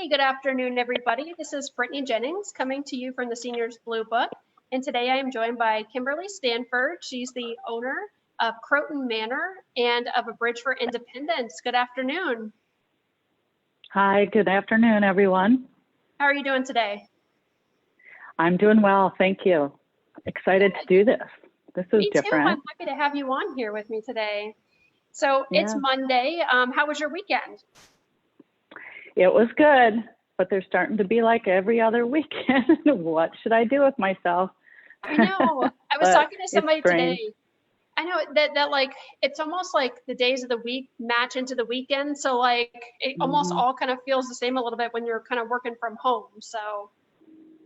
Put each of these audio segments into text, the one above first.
Hey, good afternoon, everybody. This is Brittany Jennings coming to you from the Seniors Blue Book. And today I am joined by Kimberly Stanford. She's the owner of Croton Manor and of A Bridge for Independence. Good afternoon. Hi, good afternoon, everyone. How are you doing today? I'm doing well, thank you. Excited to do this. This is different. I'm happy to have you on here with me today. So It's Monday. How was your weekend? It was good, but they're starting to be like every other weekend. What should I do with myself? I know. I was talking to somebody today. I know that like it's almost like the days of the week match into the weekend. So like it almost all kind of feels the same a little bit when you're kind of working from home. So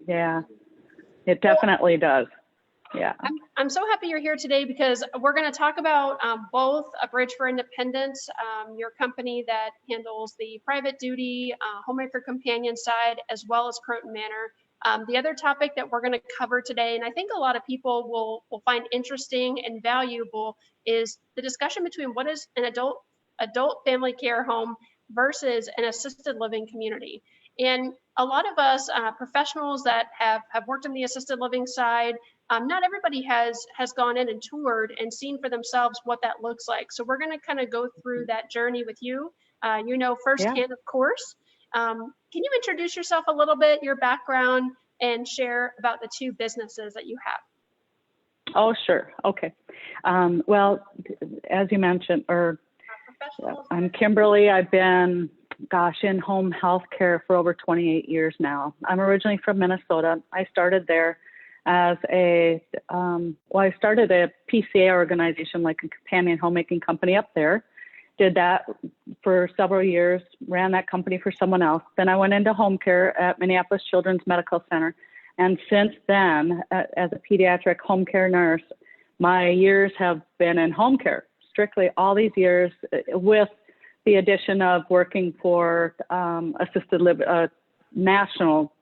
yeah, it definitely does. Yeah. I'm so happy you're here today because we're going to talk about both A Bridge for Independence, your company that handles the private duty, homemaker companion side, as well as Croton Manor. The other topic that we're going to cover today, and I think a lot of people will find interesting and valuable, is the discussion between what is an adult family care home versus an assisted living community. And a lot of us professionals that have worked in the assisted living side, not everybody has gone in and toured and seen for themselves what that looks like. So we're going to kind of go through that journey with you, firsthand, of course. Can you introduce yourself a little bit, your background, and share about the two businesses that you have? Oh, sure. Okay. Well, as you mentioned, I'm Kimberly. I've been, in-home health care for over 28 years now. I'm originally from Minnesota. I started there as I started a PCA organization, like a companion homemaking company up there. Did that for several years, ran that company for someone else. Then I went into home care at Minneapolis Children's Medical Center. And since then, as a pediatric home care nurse, my years have been in home care, strictly all these years, with the addition of working for assisted living, national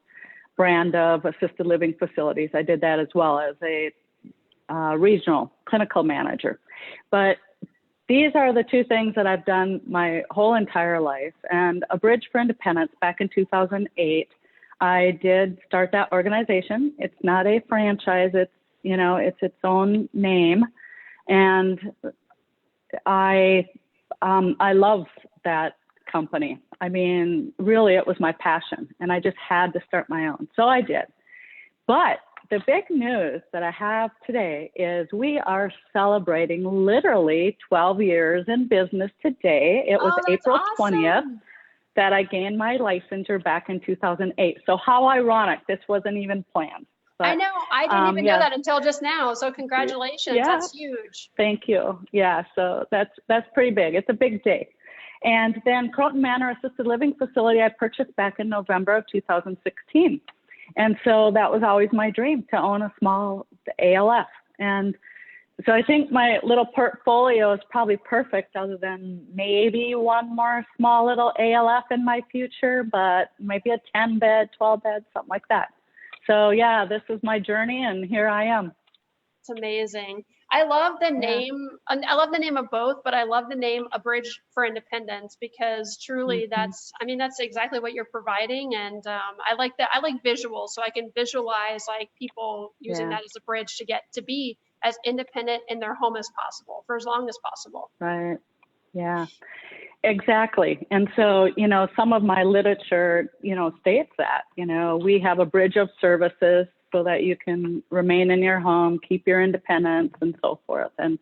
brand of assisted living facilities. I did that as well as a regional clinical manager. But these are the two things that I've done my whole entire life. And A Bridge for Independence back in 2008, I did start that organization. It's not a franchise. It's its own name. And I love that company. I mean, really, it was my passion, and I just had to start my own. So I did. But the big news that I have today is we are celebrating literally 12 years in business today. It was April 20th that I gained my licensure back in 2008. So how ironic, this wasn't even planned. But, I know, I didn't even know that until just now. So congratulations, that's huge. Thank you. Yeah, so that's pretty big. It's a big day. And then Croton Manor Assisted Living Facility I purchased back in November of 2016. And so that was always my dream, to own a small ALF. And so I think my little portfolio is probably perfect, other than maybe one more small little ALF in my future, but maybe a 10-bed, 12-bed, something like that. So yeah, this is my journey, and here I am. It's amazing. I love the name. I love the name of both, but I love the name A Bridge for Independence, because truly that's exactly what you're providing. And I like that. I like visuals, so I can visualize like people using that as a bridge to get to be as independent in their home as possible for as long as possible. Right. Yeah, exactly. And so, some of my literature, states that, we have a bridge of services so that you can remain in your home, keep your independence, and so forth. And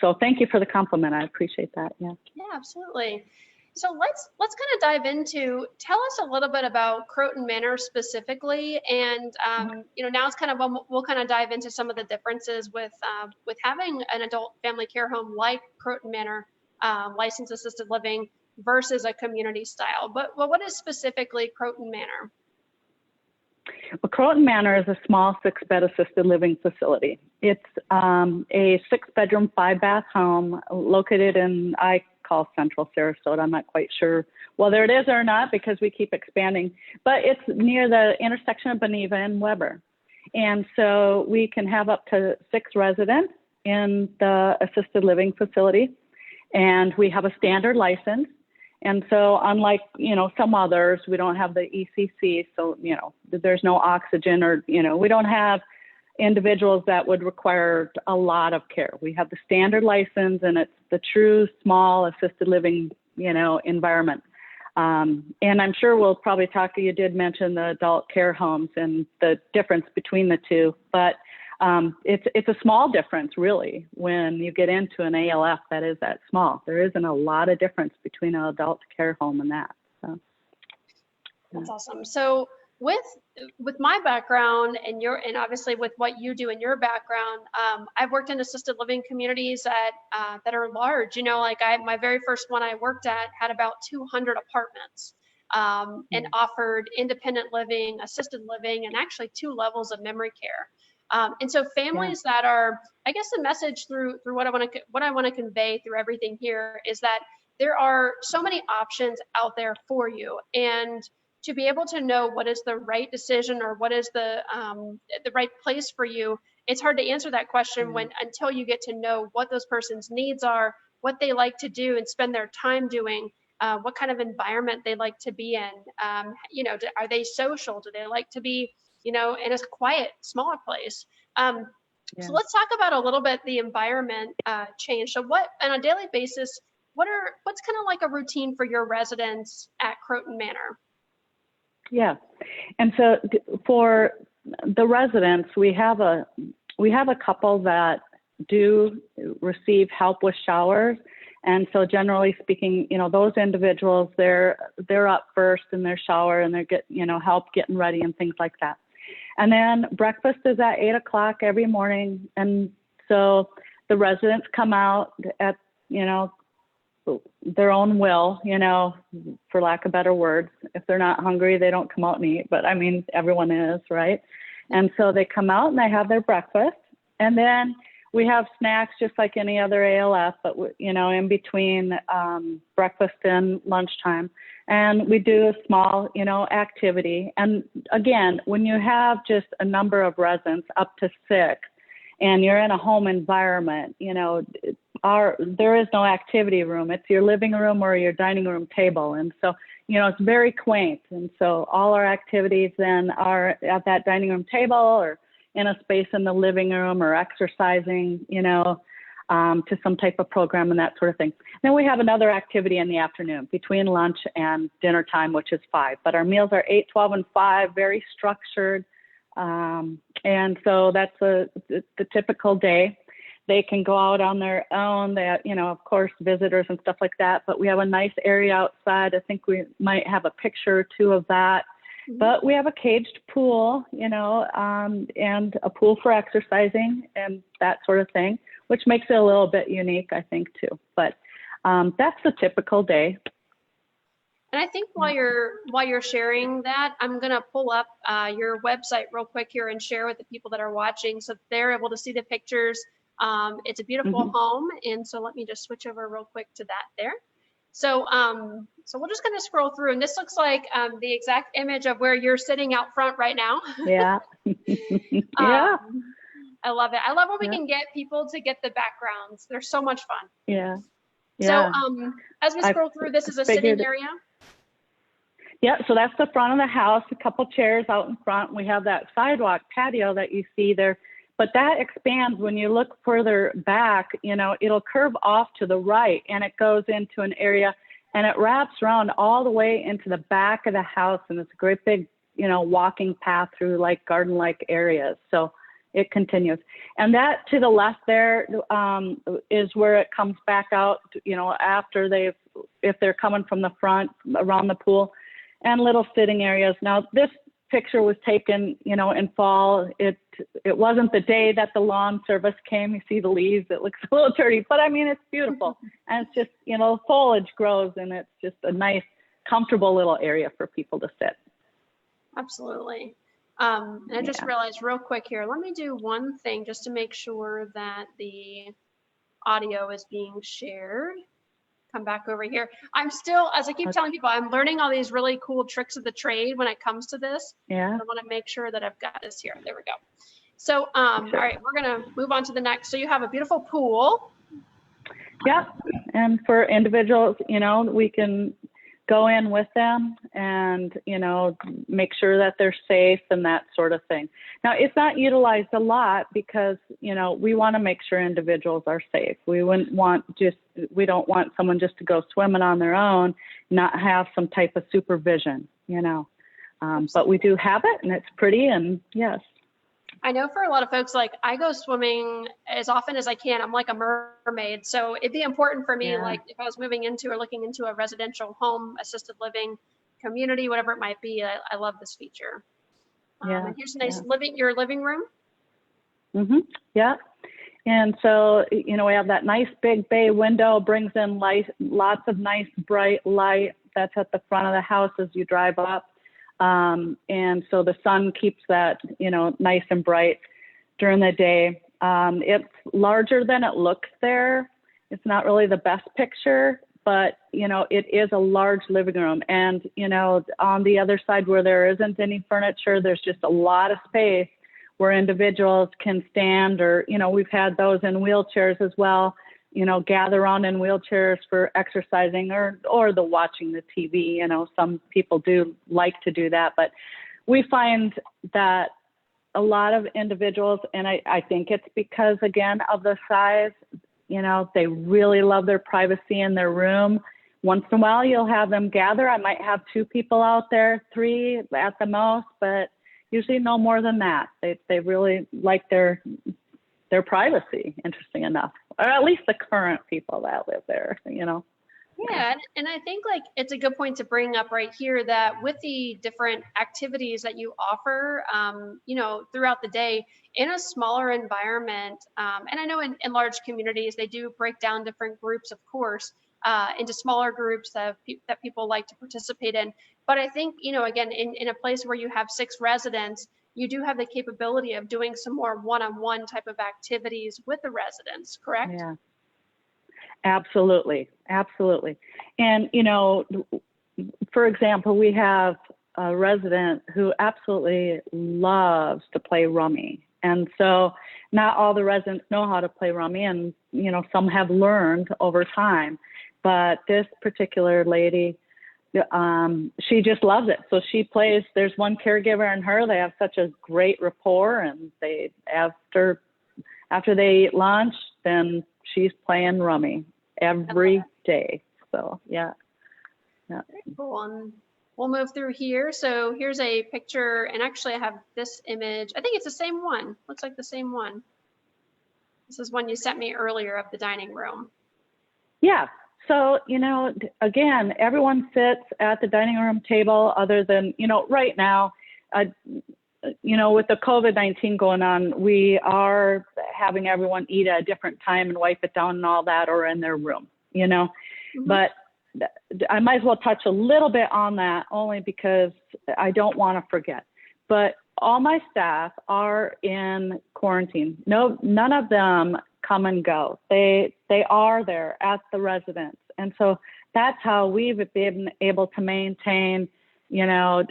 so thank you for the compliment. I appreciate that. Yeah. Yeah, absolutely. So let's kind of dive into, tell us a little bit about Croton Manor specifically. And, now it's kind of, we'll kind of dive into some of the differences with having an adult family care home like Croton Manor, licensed assisted living, versus a community style. But what is specifically Croton Manor? Well, Croton Manor is a small 6-bed assisted living facility. It's a 6-bedroom, 5-bath home located in, I call Central Sarasota. I'm not quite sure whether it is or not, because we keep expanding, but it's near the intersection of Beneva and Weber. And so we can have up to 6 residents in the assisted living facility. And we have a standard license. And so unlike, some others, we don't have the ECC, so, there's no oxygen or, we don't have individuals that would require a lot of care. We have the standard license, and it's the true small assisted living, environment. And I'm sure we'll probably talk, you did mention the adult care homes and the difference between the two, but it's a small difference really when you get into an ALF that is that small. There isn't a lot of difference between an adult care home and that. So. That's awesome. So with my background and obviously with what you do in your background, I've worked in assisted living communities that are large. My very first one I worked at had about 200 apartments and offered independent living, assisted living, and actually 2 levels of memory care. And so families that are, I guess the message through what I want to convey through everything here is that there are so many options out there for you, and to be able to know what is the right decision or what is the right place for you, it's hard to answer that question until you get to know what those person's needs are, what they like to do and spend their time doing, what kind of environment they like to be in. Are they social? Do they like to be, in a quiet, smaller place? So let's talk about a little bit the environment change. So what, on a daily basis, what's kind of like a routine for your residents at Croton Manor? Yeah, and so for the residents, we have a couple that do receive help with showers, and so generally speaking, those individuals, they're up first in their shower and they're help getting ready and things like that. And then breakfast is at 8 o'clock every morning, and so the residents come out at their own will, for lack of better words. If they're not hungry, they don't come out and eat, but I mean, everyone is, right? And so they come out and they have their breakfast, and then we have snacks just like any other ALF, but in between breakfast and lunchtime. And we do a small, activity. And again, when you have just a number of residents up to 6 and you're in a home environment, there is no activity room. It's your living room or your dining room table. And so, it's very quaint. And so all our activities then are at that dining room table or in a space in the living room or exercising, to some type of program and that sort of thing. Then we have another activity in the afternoon between lunch and dinner time, which is 5. But our meals are 8, 12, and 5, very structured. And so that's the typical day. They can go out on their own, of course, visitors and stuff like that. But we have a nice area outside. I think we might have a picture or 2 of that. Mm-hmm. But we have a caged pool, and a pool for exercising and that sort of thing, which makes it a little bit unique, I think, too. But that's the typical day. And I think while you're sharing that, I'm going to pull up your website real quick here and share with the people that are watching so they're able to see the pictures. It's a beautiful home. And so let me just switch over real quick to that there. So we're just going to scroll through, and this looks like the exact image of where you're sitting out front right now. Yeah. Yeah. I love it. I love when we can get people to get the backgrounds. They're so much fun. Yeah. So as we scroll through, this is a sitting area. Yeah, so that's the front of the house, a couple chairs out in front. We have that sidewalk patio that you see there, but that expands when you look further back, it'll curve off to the right and it goes into an area and it wraps around all the way into the back of the house. And it's a great big, walking path through like garden-like areas. So it continues. And that to the left there is where it comes back out, after if they're coming from the front around the pool, and little sitting areas. Now this picture was taken, in fall. It wasn't the day that the lawn service came. You see the leaves, it looks a little dirty, but I mean, it's beautiful. And it's just, foliage grows and it's just a nice, comfortable little area for people to sit. Absolutely. And I just realized real quick here, let me do one thing just to make sure that the audio is being shared. Come back over here. I'm still, as I keep telling people, I'm learning all these really cool tricks of the trade when it comes to this. Yeah. I want to make sure that I've got this here. There we go. So, all right, we're going to move on to the next. So you have a beautiful pool. Yep. And for individuals, we can go in with them and, you know, make sure that they're safe and that sort of thing. Now, it's not utilized a lot because, you know, we want to make sure individuals are safe. We don't want someone just to go swimming on their own, not have some type of supervision, you know. But we do have it, and it's pretty, and yes. I know for a lot of folks, like I go swimming as often as I can. I'm like a mermaid. So it'd be important for me, like if I was moving into or looking into a residential home, assisted living community, whatever it might be, I love this feature. And here's a nice your living room. Yeah. And so, you know, we have that nice big bay window, brings in light, lots of nice bright light. That's at the front of the house as you drive up. And so the sun keeps that, you know, nice and bright during the day. It's larger than it looks there. It's not really the best picture, but, you know, it is a large living room. And, you know, on the other side where there isn't any furniture, there's just a lot of space where individuals can stand, or, you know, we've had those in wheelchairs as well, you know, gather on in wheelchairs for exercising or the watching the TV. You know, some people do like to do that, but we find that a lot of individuals, and I think it's because, again, of the size, you know, they really love their privacy in their room. Once in a while, you'll have them gather. I might have 2 people out there, 3 at the most, but usually no more than that. They really like their privacy, interesting enough, or at least the current people that live there, you know. Yeah, and I think like it's a good point to bring up right here that with the different activities that you offer, you know, throughout the day in a smaller environment, and I know in large communities, they do break down different groups, of course, into smaller groups that people like to participate in. But I think, you know, again, in a place where you have 6 residents, you do have the capability of doing some more one-on-one type of activities with the residents, correct? Yeah, absolutely. Absolutely. And, you know, for example, we have a resident who absolutely loves to play rummy. And so not all the residents know how to play rummy, and, you know, some have learned over time. But this particular lady, she just loves it. So she plays, there's one caregiver and her, they have such a great rapport, and they, after they eat lunch, then she's playing rummy every day. So yeah. Very cool. And we'll move through here. So here's a picture, and actually I have this image. I think it's the same one. Looks like the same one. This is one you sent me earlier of the dining room. Yeah. So, you know, again, everyone sits at the dining room table other than, you know, right now, you know, with the COVID-19 going on, we are having everyone eat at a different time and wipe it down and all that, or in their room, you know. But I might as well touch a little bit on that only because I don't want to forget. But all my staff are in quarantine. None of them come and go. They are there at the residence. And so that's how we've been able to maintain, you know,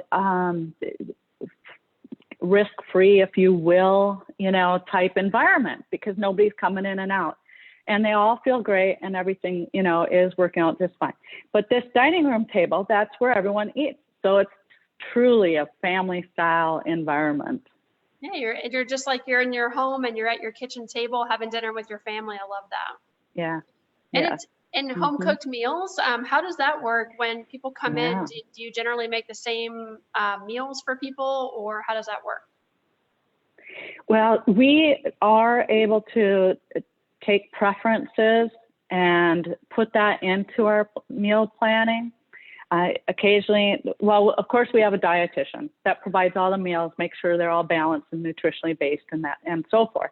risk-free, if you will, you know, type environment, because nobody's coming in and out. And they all feel great, and everything, you know, is working out just fine. But this dining room table, that's where everyone eats. So it's truly a family-style environment. Yeah, you're just like you're in your home and you're at your kitchen table having dinner with your family. I love that. Yeah. And yeah. it's in home cooked meals. How does that work when people come in? Do you generally make the same meals for people, or how does that work? Well, we are able to take preferences and put that into our meal planning. Occasionally, well, of course, we have a dietitian that provides all the meals, make sure they're all balanced and nutritionally based and that and so forth.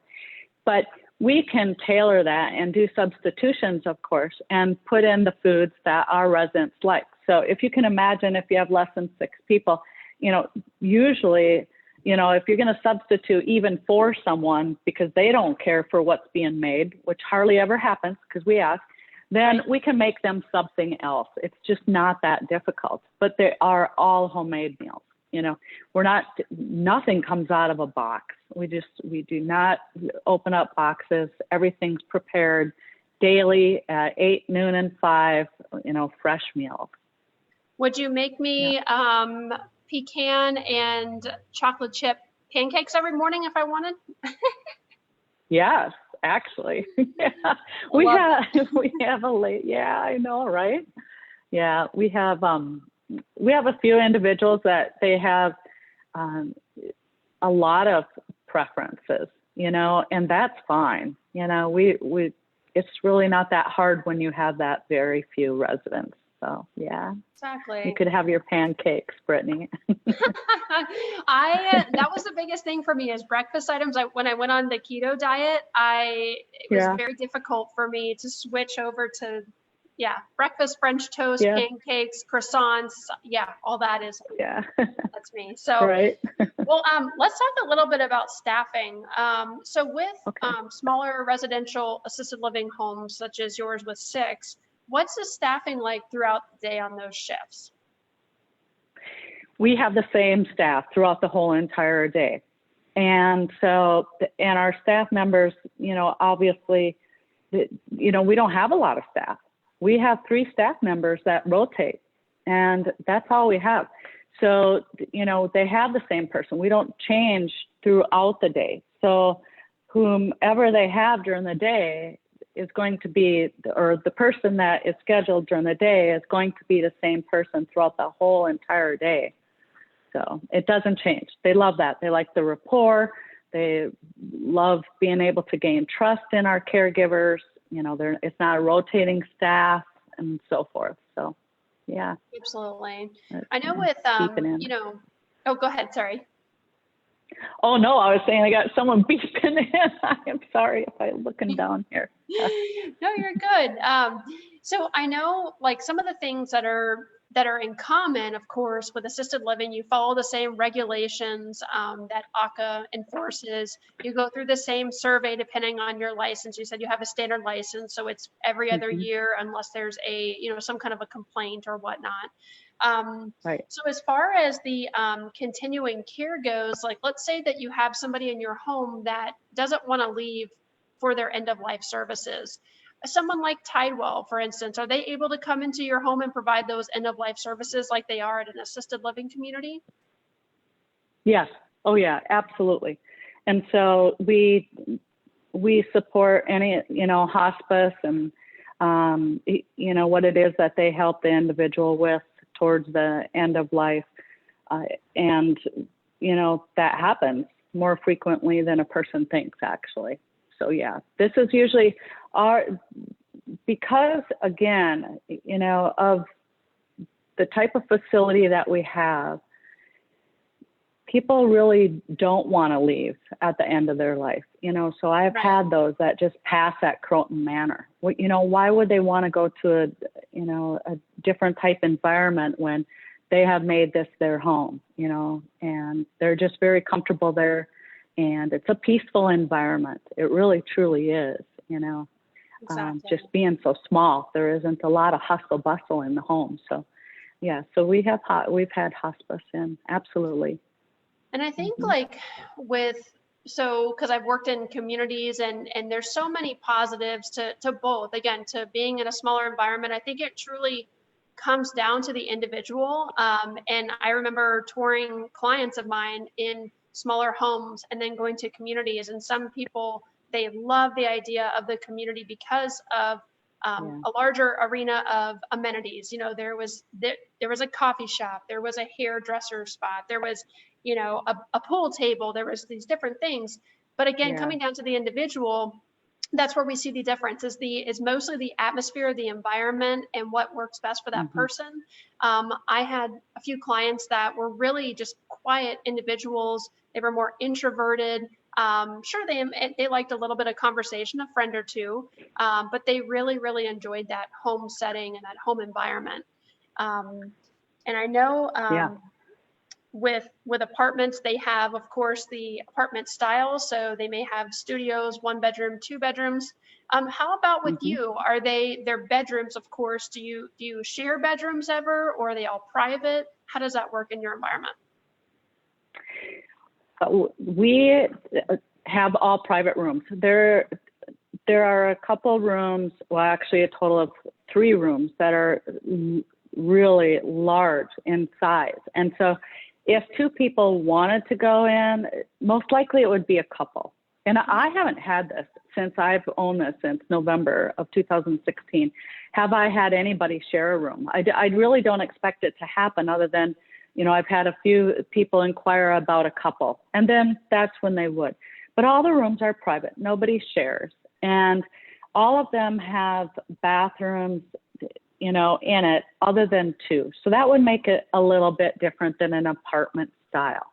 But we can tailor that and do substitutions, of course, and put in the foods that our residents like. So if you can imagine, if you have less than 6 people, you know, usually, you know, if you're going to substitute even for someone because they don't care for what's being made, which hardly ever happens because we ask, then we can make them something else. It's just not that difficult, but they are all homemade meals. You know, nothing comes out of a box. We do not open up boxes. Everything's prepared daily at 8, noon, and 5, you know, fresh meals. Would you make me pecan and chocolate chip pancakes every morning if I wanted? Yes, actually. Yeah. We have a late, yeah, I know, right? Yeah, we have a few individuals that they have a lot of preferences, and that's fine. It's really not that hard when you have that very few residents. So yeah, exactly. You could have your pancakes, Brittany. That was the biggest thing for me is breakfast items. When I went on the keto diet, it was very difficult for me to switch over to breakfast, French toast, pancakes, croissants. Yeah, all that is. Yeah. That's me. So, right. Well, let's talk a little bit about staffing. So with smaller residential assisted living homes, such as yours with 6, what's the staffing like throughout the day on those shifts? We have the same staff throughout the whole entire day. And so, and our staff members, obviously, we don't have a lot of staff. We have 3 staff members that rotate, and that's all we have. So, they have the same person. We don't change throughout the day. So whomever they have during the day is going to be, or the person that is scheduled during the day is going to be the same person throughout the whole entire day. So it doesn't change. They love that. They like the rapport. They love being able to gain trust in our caregivers. It's not a rotating staff and so forth. So, yeah. Absolutely. I know with, oh, go ahead. Sorry. Oh, no, I was saying I got someone beeping in. I'm sorry if I'm looking down here. No, you're good. So I know like some of the things that are in common, of course, with assisted living, you follow the same regulations that AFCH enforces. You go through the same survey depending on your license. You said you have a standard license, so it's every other year unless there's some kind of a complaint or whatnot. Right. So as far as the continuing care goes, like let's say that you have somebody in your home that doesn't want to leave for their end of life services. Someone like Tidewell, for instance, are they able to come into your home and provide those end of life services like they are at an assisted living community? Yes. Oh yeah, absolutely. And so we support any, hospice and, what it is that they help the individual with towards the end of life. And, that happens more frequently than a person thinks, actually. So yeah, this is usually because again, of the type of facility that we have, people really don't want to leave at the end of their life, so I've had those that just pass at Croton Manor. Why would they want to go to a different type environment when they have made this their home, and they're just very comfortable there. And it's a peaceful environment. It really, truly is, Exactly. Just being so small, there isn't a lot of hustle bustle in the home. So, yeah, so we've had hospice in, absolutely. And I think because I've worked in communities and there's so many positives to both, again, to being in a smaller environment. I think it truly comes down to the individual. And I remember touring clients of mine in smaller homes and then going to communities, and some people, they love the idea of the community because of a larger arena of amenities. There was a coffee shop, there was a hairdresser spot, there was a pool table, there was these different things. But again, coming down to the individual, that's where we see the difference is mostly the atmosphere, the environment, and what works best for that person. I had a few clients that were really just quiet individuals. They were more introverted. Sure, they liked a little bit of conversation, a friend or two, but they really, really enjoyed that home setting and that home environment. And I know with apartments, they have, of course, the apartment style. So they may have studios, 1 bedroom, 2 bedrooms. How about with you? Are their bedrooms, of course, do you share bedrooms ever, or are they all private? How does that work in your environment? We have all private rooms. There are a couple rooms, well, actually a total of 3 rooms that are really large in size. And so if two people wanted to go in, most likely it would be a couple. And I haven't had this since I've owned this since November of 2016. Have I had anybody share a room? I really don't expect it to happen, other than, you know, I've had a few people inquire about a couple, and then that's when they would. But all the rooms are private. Nobody shares. And all of them have bathrooms, you know, in it, other than two. So that would make it a little bit different than an apartment style.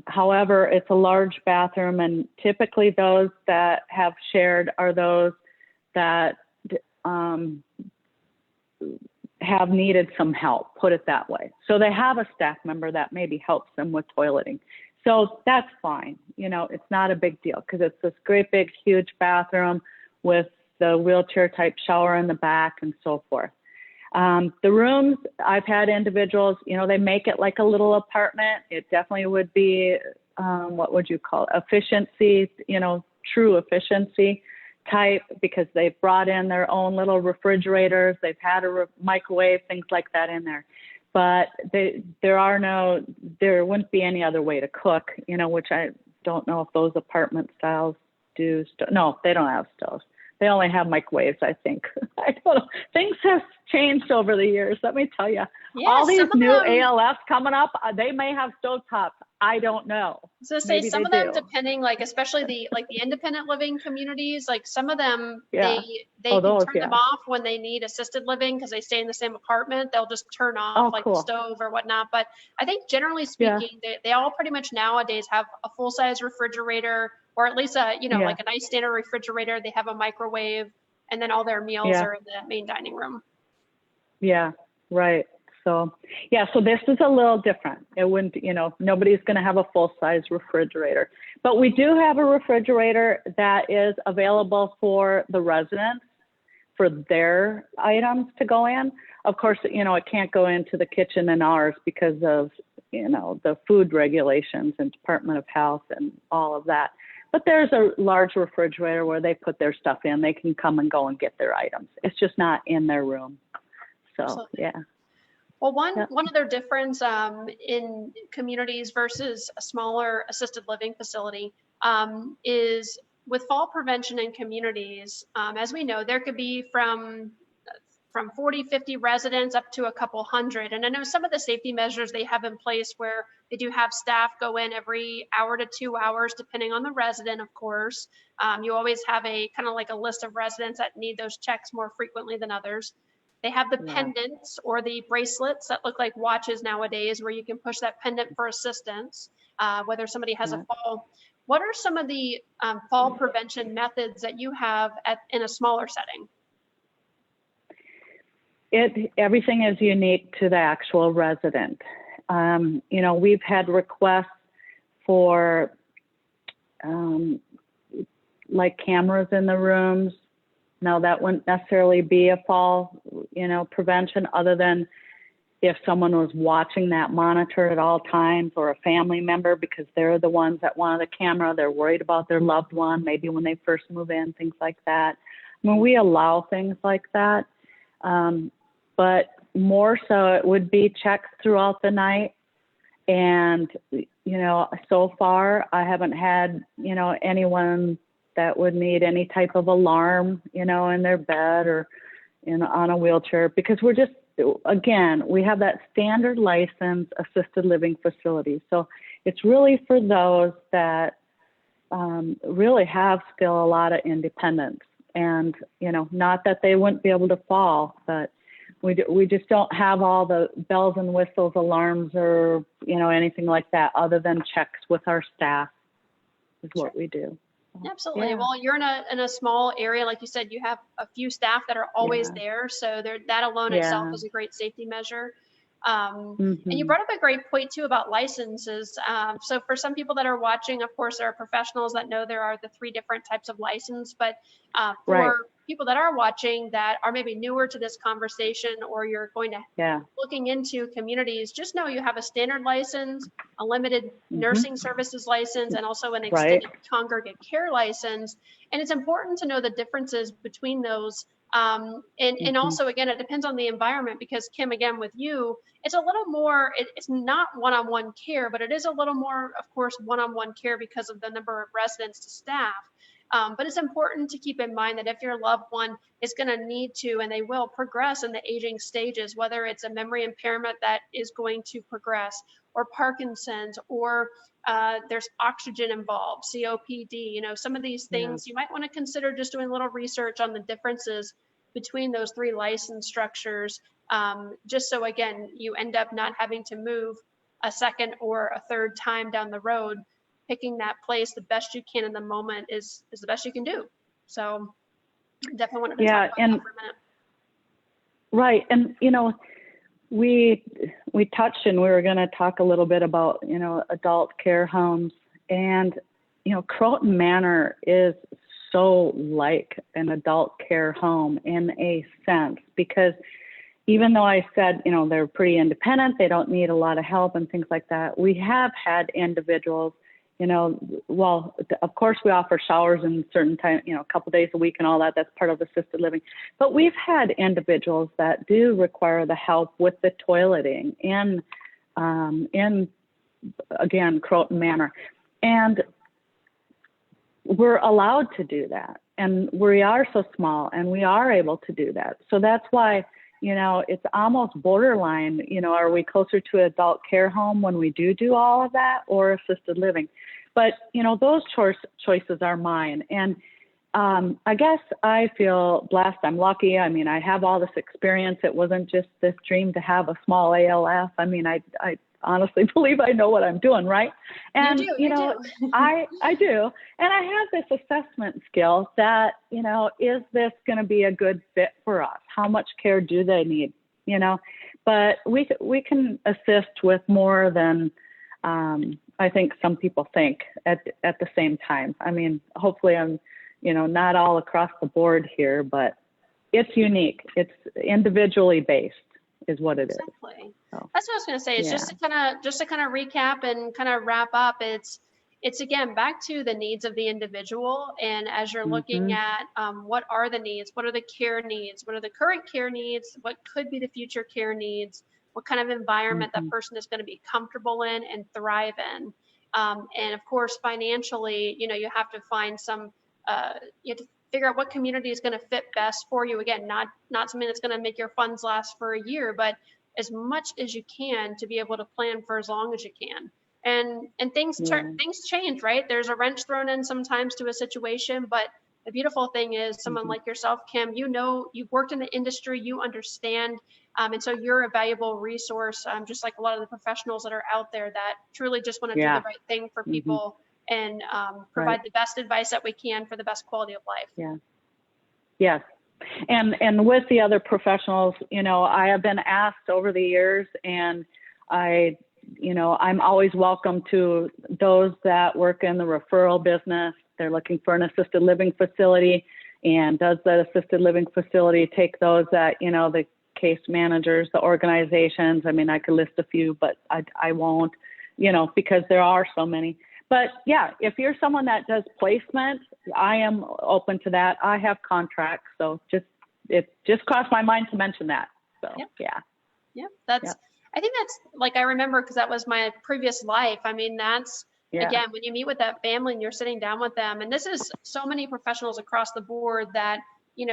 However, it's a large bathroom, and typically those that have shared are those that have needed some help, put it that way. So they have a staff member that maybe helps them with toileting. So that's fine. You know, it's not a big deal, because it's this great big huge bathroom with the wheelchair type shower in the back and so forth. The rooms, I've had individuals, you know, they make it like a little apartment. It definitely would be, what would you call it? Efficiency, you know, true efficiency type, because they've brought in their own little refrigerators. They've had a microwave, things like that in there. But there wouldn't be any other way to cook, you know, which I don't know if those apartment styles do. No, they don't have stoves. They only have microwaves, I think. I don't know. Things have changed over the years, let me tell you. Yeah, all these new ALFs coming up, they may have stovetops. I don't know. So say some of them, depending, like especially the independent living communities, like some of them, they can turn them off when they need assisted living because they stay in the same apartment. They'll just turn off the stove or whatnot. But I think generally speaking, they all pretty much nowadays have a full size refrigerator, or at least a, you know, like a nice standard refrigerator. They have a microwave, and then all their meals are in the main dining room. Yeah, right. So, so this is a little different. It wouldn't, you know, nobody's going to have a full-size refrigerator. But we do have a refrigerator that is available for the residents, for their items to go in. Of course, you know, it can't go into the kitchen in ours because of, you know, the food regulations and Department of Health and all of that. But there's a large refrigerator where they put their stuff in. They can come and go and get their items. It's just not in their room. So, absolutely. Well, one other difference in communities versus a smaller assisted living facility is with fall prevention in communities. As we know, there could be from 40, 50 residents up to a couple hundred. And I know some of the safety measures they have in place where they do have staff go in every hour to 2 hours, depending on the resident, of course. You always have a kind of like a list of residents that need those checks more frequently than others. They have the pendants or the bracelets that look like watches nowadays, where you can push that pendant for assistance, whether somebody has a fall. What are some of the fall prevention methods that you have in a smaller setting? Everything is unique to the actual resident. You know, we've had requests for like cameras in the rooms. Now, that wouldn't necessarily be a fall, you know, prevention, other than if someone was watching that monitor at all times, or a family member, because they're the ones that wanted the camera. They're worried about their loved one, maybe when they first move in, things like that. I mean, we allow things like that. But more so, it would be checks throughout the night. And, you know, so far, I haven't had, you know, anyone that would need any type of alarm, you know, in their bed or on a wheelchair, because we're just, again, we have that standard license assisted living facility. So it's really for those that really have still a lot of independence. And, you know, not that they wouldn't be able to fall, but we just don't have all the bells and whistles, alarms, or, you know, anything like that, other than checks with our staff is what we do. Absolutely. Well, you're in a small area, like you said. You have a few staff that are always there, so that alone itself is a great safety measure. And you brought up a great point too about licenses. So for some people that are watching, of course, there are professionals that know there are the 3 different types of license, but for people that are watching that are maybe newer to this conversation, or you're going to looking into communities, just know you have a standard license, a limited nursing services license, and also an extended congregate care license. And it's important to know the differences between those And also, again, it depends on the environment, because Kim, again, with you, it's a little more, it's not one-on-one care, but it is a little more, of course, one-on-one care because of the number of residents to staff. But it's important to keep in mind that if your loved one is going to need to, and they will progress in the aging stages, whether it's a memory impairment that is going to progress, or Parkinson's, or there's oxygen involved, COPD, some of these things, you might want to consider just doing a little research on the differences between those three license structures, just so, again, you end up not having to move a second or a third time down the road. Picking that place the best you can in the moment is the best you can do. So definitely wanted to talk about that for a minute. Right. And, we touched, and we were going to talk a little bit about, adult care homes, and, Croton Manor is so like an adult care home in a sense, because even though I said, they're pretty independent, they don't need a lot of help and things like that, we have had individuals, well, of course we offer showers in certain time, a couple days a week and all that. That's part of assisted living. But we've had individuals that do require the help with the toileting in again, Croton Manor. And we're allowed to do that. And we are so small, and we are able to do that. So that's why, it's almost borderline, are we closer to adult care home when we do all of that, or assisted living? But, those choices are mine. And I guess I feel blessed. I'm lucky. I mean, I have all this experience. It wasn't just this dream to have a small ALF. I mean, I honestly believe I know what I'm doing, right? And, you do. I do. And I have this assessment skill that, is this going to be a good fit for us? How much care do they need? But we can assist with more than, I think some people think at the same time. I mean, hopefully I'm, not all across the board here, but it's unique. It's individually based is what it is. Exactly. So, that's what I was going to say. It's just to kind of recap and kind of wrap up. It's again, back to the needs of the individual. And as you're looking at what are the needs, what are the care needs, what are the current care needs, what could be the future care needs, what kind of environment that person is going to be comfortable in and thrive in. And of course, financially, you have to find some, you have to figure out what community is going to fit best for you. Again, not something that's going to make your funds last for a year, but as much as you can to be able to plan for as long as you can. And things change, right? There's a wrench thrown in sometimes to a situation, but the beautiful thing is someone like yourself, Kim, you've worked in the industry, you understand. And so you're a valuable resource, just like a lot of the professionals that are out there that truly just want to do the right thing for people and provide the best advice that we can for the best quality of life. Yeah. Yes. And with the other professionals, I have been asked over the years, and I'm always welcome to those that work in the referral business. They're looking for an assisted living facility, and does that assisted living facility take those that, the case managers, the organizations? I mean, I could list a few, but I won't, because there are so many. But yeah, if you're someone that does placement, I am open to that. I have contracts, so it just crossed my mind to mention that. So yeah. I think that's like, I remember, because that was my previous life. I mean, that's again, when you meet with that family and you're sitting down with them, and this is so many professionals across the board that,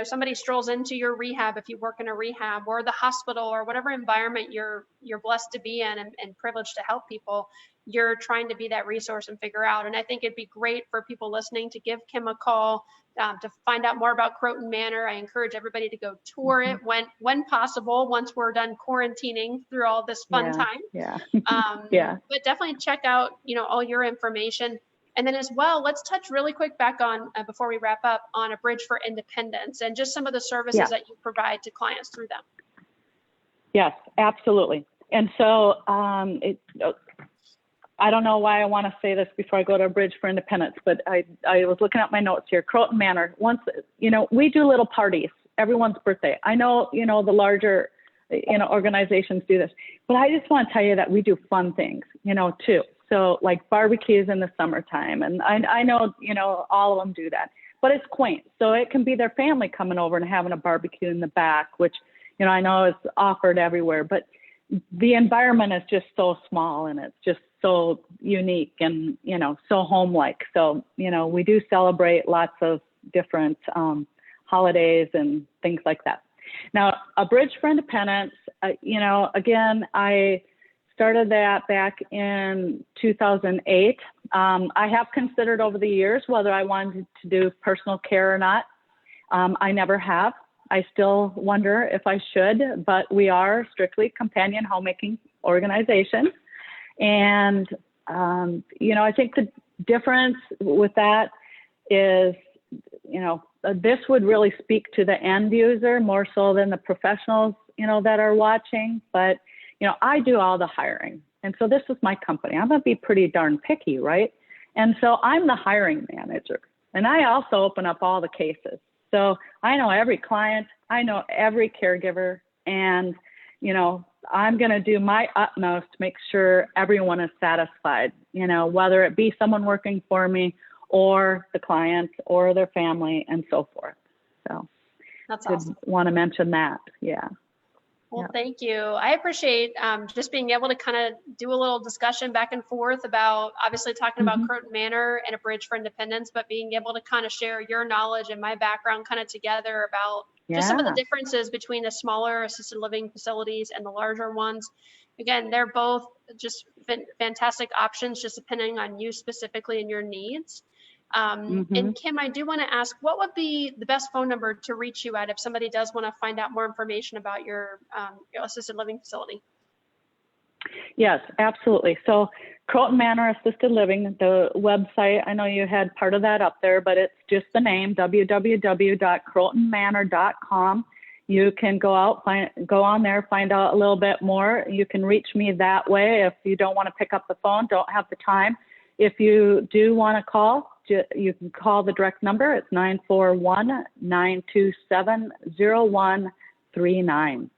somebody strolls into your rehab, if you work in a rehab, or the hospital, or whatever environment you're blessed to be in and privileged to help people, you're trying to be that resource and figure out. And I think it'd be great for people listening to give Kim a call to find out more about Croton Manor. I encourage everybody to go tour it when possible, once we're done quarantining through all this fun time. But definitely check out, all your information. And then as well, let's touch really quick back on, before we wrap up, on A Bridge for Independence and just some of the services that you provide to clients through them. Yes, absolutely. And so I don't know why I want to say this before I go to A Bridge for Independence, but I was looking at my notes here. Croton Manor, once, we do little parties, everyone's birthday. I know, the larger, organizations do this, but I just want to tell you that we do fun things, too. So like barbecues in the summertime. And I know, all of them do that. but it's quaint. So it can be their family coming over and having a barbecue in the back, which, you know, I know is offered everywhere, but the environment is just so small and it's just so unique and, you know, so home-like. So, you know, we do celebrate lots of different holidays and things like that. Now, A Bridge for Independence, you know, again, I started that back in 2008. I have considered over the years whether I wanted to do personal care or not. I never have. I still wonder if I should, but we are strictly companion homemaking organization. And, you know, I think the difference with that is, you know, this would really speak to the end user more so than the professionals, you know, that are watching. But, you know, I do all the hiring. And so this is my company. I'm going to be pretty darn picky, right? And so I'm the hiring manager. And I also open up all the cases. So I know every client, I know every caregiver, and, you know, I'm going to do my utmost to make sure everyone is satisfied, you know, whether it be someone working for me or the client or their family and so forth. So that's awesome. Want to mention that. Yeah. Well, thank you. I appreciate just being able to kind of do a little discussion back and forth about obviously talking about Croton Manor and A Bridge for Independence, but being able to kind of share your knowledge and my background kind of together about just some of the differences between the smaller assisted living facilities and the larger ones. Again, they're both just fantastic options, just depending on you specifically and your needs. And Kim, I do want to ask, what would be the best phone number to reach you at if somebody does want to find out more information about your assisted living facility? Yes, absolutely. So Croton Manor Assisted Living, the website, I know you had part of that up there, but it's just the name, www.crotonmanor.com. You can go on there, find out a little bit more. You can reach me that way if you don't want to pick up the phone, don't have the time. If you do want to call, you can call the direct number. It's 941-927-0139.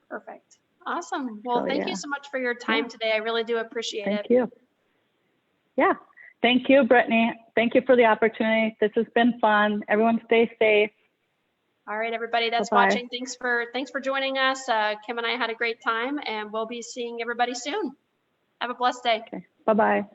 Perfect. Awesome. Well, thank you so much for your time today. I really do appreciate it. Thank you. Yeah. Thank you, Brittany. Thank you for the opportunity. This has been fun. Everyone stay safe. All right, everybody that's watching, thanks for joining us. Kim and I had a great time, and we'll be seeing everybody soon. Have a blessed day. Okay. Bye-bye.